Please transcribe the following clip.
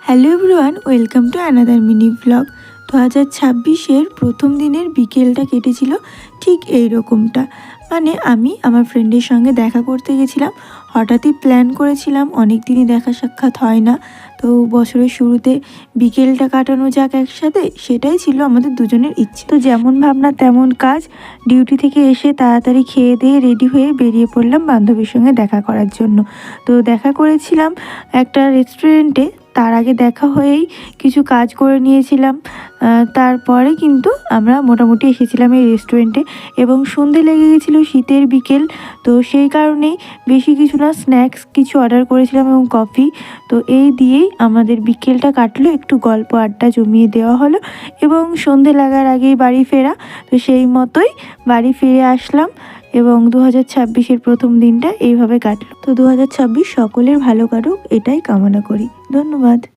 Hello everyone, welcome to another mini blog. 2026-এর প্রথম দিনের বিকেলটা কেটেছিল ঠিক এই রকমটা। মানে আমি আমার ফ্রেন্ডের সঙ্গে দেখা করতে গেছিলাম। হঠাৎই প্ল্যান করেছিলাম, অনেক দিনই দেখা সাক্ষাৎ হয় না, তো বছরের শুরুতে বিকেলটা কাটানো যাক একসাথে, সেটাই ছিল আমাদের দুজনের ইচ্ছে। তো যেমন ভাবনা তেমন কাজ। ডিউটি থেকে এসে তাড়াতাড়ি খেয়ে দিয়ে রেডি হয়ে বেরিয়ে পড়লাম বান্ধবীর সঙ্গে দেখা করার জন্য। তো দেখা করেছিলাম একটা রেস্টুরেন্টে। তার আগে দেখা হয়েই কিছু কাজ করে নিয়েছিলাম, তারপরে কিন্তু আমরা মোটামুটি এসেছিলাম এই রেস্টুরেন্টে। এবং সন্ধে লেগে গেছিলো, শীতের বিকেল, তো সেই কারণেই বেশি কিছু না, স্ন্যাক্স কিছু অর্ডার করেছিলাম এবং কফি। তো এই দিয়েই আমাদের বিকেলটা কাটলো, একটু গল্প আড্ডা জমিয়ে দেওয়া হলো এবং সন্ধে লাগার আগেই বাড়ি ফেরা। তো সেই মতোই বাড়ি ফিরে আসলাম এবং 2026-এর প্রথম দিনটা এইভাবে কাটলো। তো 2026 সকলের ভালো কাটুক, এটাই কামনা করি। ধন্যবাদ।